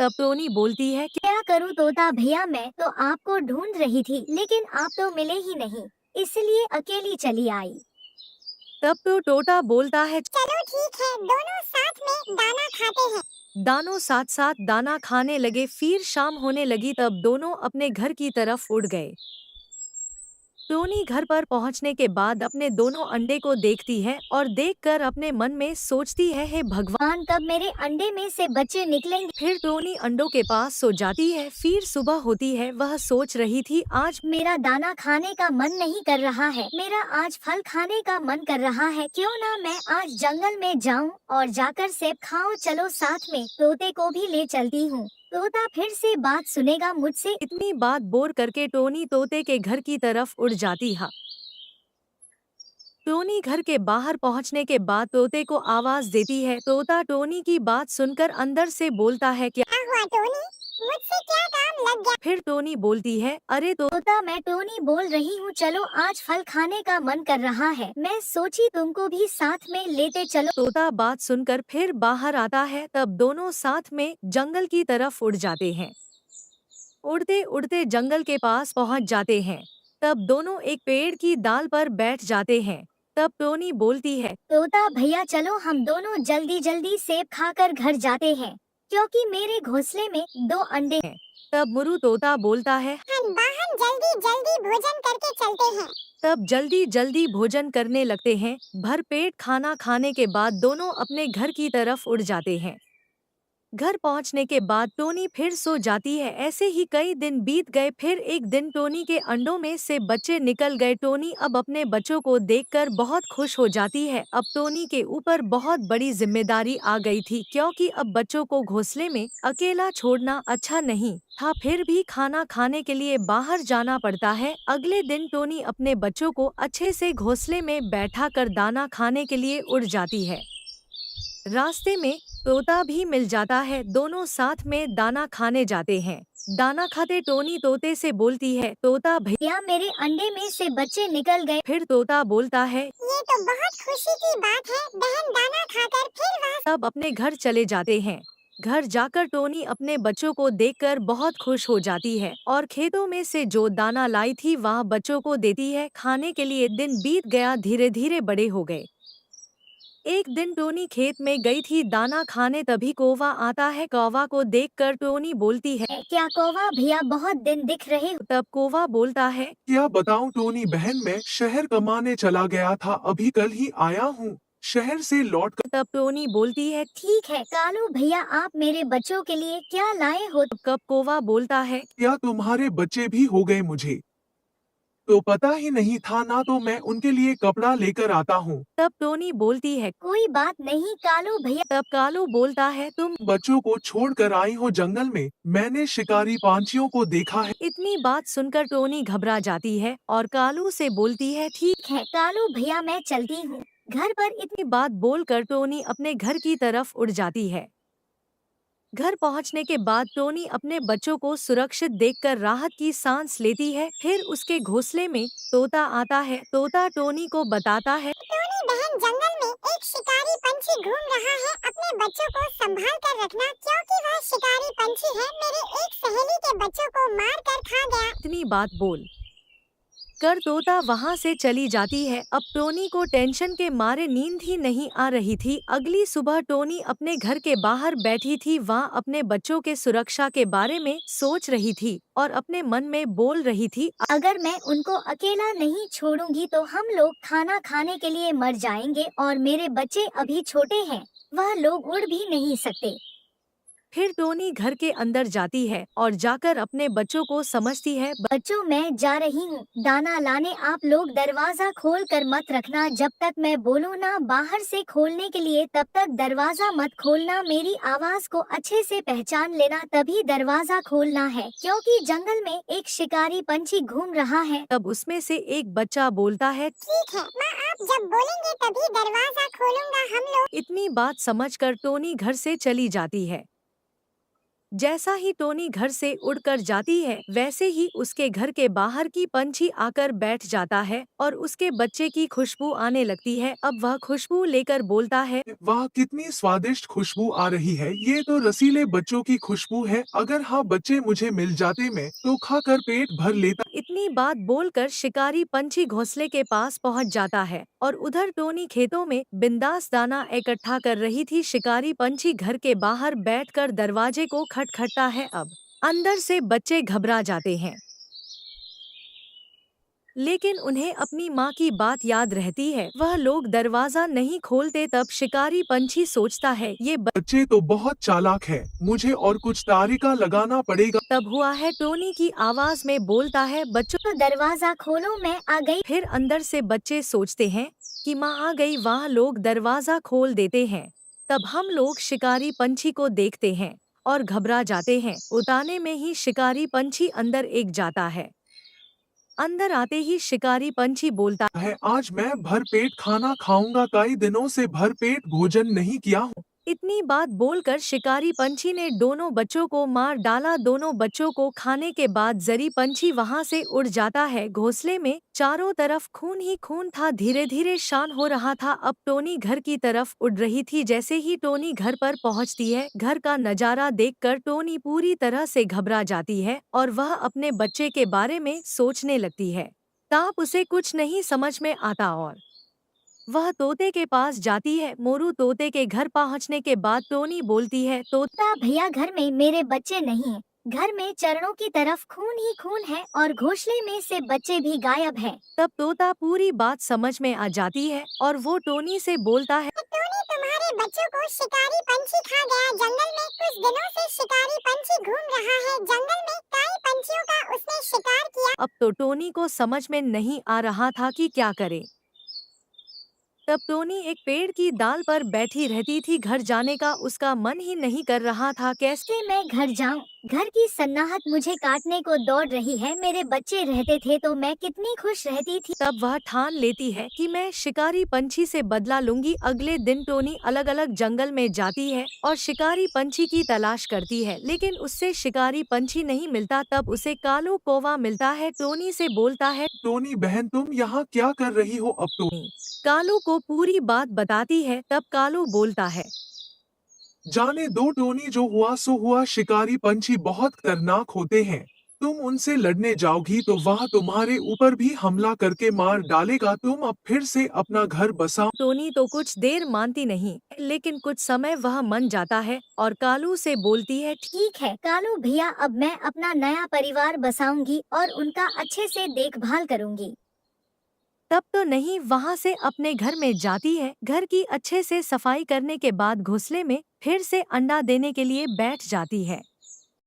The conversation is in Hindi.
तब टोनी बोलती है, क्या करूँ तोता भैया, मैं तो आपको ढूंढ रही थी लेकिन आप तो मिले ही नहीं, इसलिए अकेली चली आई। तब तो टोटा बोलता है, चलो ठीक है, दोनों साथ में दाना खाते हैं। दानों साथ साथ दाना खाने लगे। फिर शाम होने लगी, तब दोनों अपने घर की तरफ उड़ गए। टोनी घर पर पहुंचने के बाद अपने दोनों अंडे को देखती है और देखकर अपने मन में सोचती है, हे भगवान, कब मेरे अंडे में से बच्चे निकलेंगे। फिर टोनी अंडों के पास सो जाती है। फिर सुबह होती है, वह सोच रही थी, आज मेरा दाना खाने का मन नहीं कर रहा है, मेरा आज फल खाने का मन कर रहा है। क्यों ना मैं आज जंगल में जाऊं और जाकर सेब खाऊं। चलो साथ में तोते को भी ले चलती हूँ, तोता फिर से बात सुनेगा मुझसे। इतनी बात बोर करके टोनी तोते के घर की तरफ उड़ जाती है। टोनी घर के बाहर पहुंचने के बाद तोते को आवाज देती है। तोता टोनी की बात सुनकर अंदर से बोलता है, क्या क्या हुआ टोनी, मुझसे क्या काम लग गया। फिर टोनी बोलती है, अरे तो तोता मैं टोनी बोल रही हूँ, चलो आज फल खाने का मन कर रहा है, मैं सोची तुमको भी साथ में लेते चलो। तोता बात सुनकर फिर बाहर आता है। तब दोनों साथ में जंगल की तरफ उड़ जाते हैं। उड़ते उड़ते जंगल के पास पहुंच जाते हैं। तब दोनों एक पेड़ की डाल पर बैठ जाते हैं। तब टोनी बोलती है, तोता भैया चलो हम दोनों जल्दी जल्दी सेब खाकर घर जाते हैं, क्योंकि मेरे घोंसले में 2 अंडे हैं। तब मुरु तोता बोलता है, हम बाहर जल्दी जल्दी भोजन करके चलते हैं। तब जल्दी जल्दी भोजन करने लगते हैं। भरपेट खाना खाने के बाद दोनों अपने घर की तरफ उड़ जाते हैं। घर पहुंचने के बाद टोनी फिर सो जाती है। ऐसे ही कई दिन बीत गए। फिर एक दिन टोनी के अंडों में से बच्चे निकल गए। टोनी अब अपने बच्चों को देखकर बहुत खुश हो जाती है। अब टोनी के ऊपर बहुत बड़ी जिम्मेदारी आ गई थी, क्योंकि अब बच्चों को घोंसले में अकेला छोड़ना अच्छा नहीं था। फिर भी खाना खाने के लिए बाहर जाना पड़ता है। अगले दिन टोनी अपने बच्चों को अच्छे से घोंसले में बैठा कर दाना खाने के लिए उड़ जाती है। रास्ते में तोता भी मिल जाता है। दोनों साथ में दाना खाने जाते हैं। दाना खाते टोनी तोते से बोलती है, तोता भैया, या मेरे अंडे में से बच्चे निकल गए। फिर तोता बोलता है, ये तो बहुत खुशी की बात है, बहन दाना खाकर फिर वहाँ। सब अपने घर चले जाते हैं। घर जाकर टोनी अपने बच्चों को देखकर बहुत खुश हो जाती है और खेतों में से जो दाना लाई थी वह बच्चों को देती है खाने के लिए। दिन बीत गया, धीरे धीरे बड़े हो गए। एक दिन टोनी खेत में गई थी दाना खाने, तभी कौवा आता है। कौवा को देखकर टोनी बोलती है, क्या कौवा भैया बहुत दिन दिख रहे हो। तब कौवा बोलता है, क्या बताऊं टोनी बहन, मैं शहर कमाने चला गया था, अभी कल ही आया हूँ शहर से लौट कर। तब टोनी बोलती है, ठीक है कालू भैया, आप मेरे बच्चों के लिए क्या लाए हो। कब कौवा बोलता है, क्या तुम्हारे बच्चे भी हो गए, मुझे तो पता ही नहीं था ना, तो मैं उनके लिए कपड़ा लेकर आता हूँ। तब टोनी बोलती है। कोई बात नहीं कालू भैया। तब कालू बोलता है, तुम बच्चों को छोड़ कर आई हो जंगल में, मैंने शिकारी पंछियों को देखा है। इतनी बात सुनकर टोनी घबरा जाती है और कालू से बोलती है, ठीक ठीक है कालू भैया, मैं चलती हूँ घर पर। इतनी बात बोलकर टोनी अपने घर की तरफ उड़ जाती है। घर पहुंचने के बाद टोनी अपने बच्चों को सुरक्षित देखकर राहत की सांस लेती है। फिर उसके घोंसले में तोता आता है। तोता टोनी को बताता है, टोनी बहन, जंगल में एक शिकारी पंछी घूम रहा है, अपने बच्चों को संभाल कर रखना, क्योंकि वह शिकारी पंछी है, मेरे एक सहेली के बच्चों को मार कर खा गया। इतनी बात बोल कर तोता वहां से चली जाती है। अब टोनी को टेंशन के मारे नींद ही नहीं आ रही थी। अगली सुबह टोनी अपने घर के बाहर बैठी थी, वहाँ अपने बच्चों के सुरक्षा के बारे में सोच रही थी और अपने मन में बोल रही थी, अगर मैं उनको अकेला नहीं छोड़ूंगी तो हम लोग खाना खाने के लिए मर जाएंगे, और मेरे बच्चे अभी छोटे हैं, वह लोग उड़ भी नहीं सकते। फिर टोनी घर के अंदर जाती है और जाकर अपने बच्चों को समझती है, बच्चों मैं जा रही हूँ दाना लाने, आप लोग दरवाजा खोल कर मत रखना, जब तक मैं बोलूँ ना बाहर से खोलने के लिए तब तक दरवाजा मत खोलना, मेरी आवाज को अच्छे से पहचान लेना तभी दरवाजा खोलना है, क्योंकि जंगल में एक शिकारी पंछी घूम रहा है। तब उसमें से एक बच्चा बोलता है, ठीक है माँ, आप जब बोलेंगे तभी दरवाजा खोलूंगा हम लोग। इतनी बात समझकर टोनी घर से चली जाती है। जैसा ही टोनी घर से उड़कर जाती है, वैसे ही उसके घर के बाहर की पंछी आकर बैठ जाता है और उसके बच्चे की खुशबू आने लगती है। अब वह खुशबू लेकर बोलता है, वाह, कितनी स्वादिष्ट खुशबू आ रही है। ये तो रसीले बच्चों की खुशबू है। अगर हाँ बच्चे मुझे मिल जाते मैं तो खाकर पेट भर लेता। इतनी बात बोलकर शिकारी पंछी घोंसले के पास पहुंच जाता है और उधर टोनी खेतों में बिंदास दाना इकट्ठा कर रही थी। शिकारी पंछी घर के बाहर बैठकर दरवाजे को खटखटाता है। अब अंदर से बच्चे घबरा जाते हैं, लेकिन उन्हें अपनी माँ की बात याद रहती है। वह लोग दरवाजा नहीं खोलते। तब शिकारी पंछी सोचता है, ये बच्चे तो बहुत चालाक है, मुझे और कुछ तारिका लगाना पड़ेगा। तब हुआ है। टोनी की आवाज में बोलता है, बच्चों तो दरवाजा खोलो, मैं आ गई। फिर अंदर से बच्चे सोचते हैं कि माँ आ गई। वहाँ लोग दरवाजा खोल देते हैं। तब हम लोग शिकारी पंछी को देखते हैं और घबरा जाते हैं। उताने में ही शिकारी पंछी अंदर एक जाता है। अंदर आते ही शिकारी पंछी बोलता है आज मैं भर पेट खाना खाऊंगा, कई दिनों से भर पेट भोजन नहीं किया हूँ। इतनी बात बोलकर शिकारी पंछी ने दोनों बच्चों को मार डाला। दोनों बच्चों को खाने के बाद जरी पंछी वहां से उड़ जाता है। घोंसले में चारों तरफ खून ही खून था। धीरे धीरे शाम हो रहा था। अब टोनी घर की तरफ उड़ रही थी। जैसे ही टोनी घर पर पहुंचती है, घर का नजारा देखकर टोनी पूरी तरह से घबरा जाती है और वह अपने बच्चे के बारे में सोचने लगती है। ताप उसे कुछ नहीं समझ में आता और वह तोते के पास जाती है। मोरू तोते के घर पहुंचने के बाद टोनी बोलती है, तोता भैया घर में मेरे बच्चे नहीं हैं। घर में चरणों की तरफ खून ही खून है और घोंसले में से बच्चे भी गायब हैं। तब तोता पूरी बात समझ में आ जाती है और वो टोनी से बोलता है, टोनी, तुम्हारे बच्चों को शिकारी पंछी खा गया। जंगल में कुछ दिनों से शिकारी पंछी घूम रहा है। जंगल में कई पंछियों का उसने शिकार किया। अब तो टोनी को समझ में नहीं आ रहा था कि क्या करे। तब टोनी एक पेड़ की डाल पर बैठी रहती थी। घर जाने का उसका मन ही नहीं कर रहा था। कैसे मैं घर जाऊं? घर की सन्नाहट मुझे काटने को दौड़ रही है। मेरे बच्चे रहते थे तो मैं कितनी खुश रहती थी। तब वह ठान लेती है कि मैं शिकारी पंछी से बदला लूंगी। अगले दिन टोनी अलग अलग जंगल में जाती है और शिकारी पंछी की तलाश करती है, लेकिन उससे शिकारी पंछी नहीं मिलता। तब उसे कालू कौवा मिलता है। टोनी से बोलता है, टोनी बहन, तुम यहाँ क्या कर रही हो? अब तो कालू को पूरी बात बताती है। तब कालू बोलता है, जाने दो टोनी, जो हुआ सो हुआ। शिकारी पंछी बहुत खतरनाक होते हैं। तुम उनसे लड़ने जाओगी तो वह तुम्हारे ऊपर भी हमला करके मार डालेगा। तुम अब फिर से अपना घर बसाओ। टोनी तो कुछ देर मानती नहीं, लेकिन कुछ समय वह मन जाता है और कालू से बोलती है, ठीक है कालू भैया, अब मैं अपना नया परिवार बसाऊंगी और उनका अच्छे से देखभाल करूंगी। तब तो नहीं वहां से अपने घर में जाती है। घर की अच्छे से सफाई करने के बाद घोंसले में फिर से अंडा देने के लिए बैठ जाती है।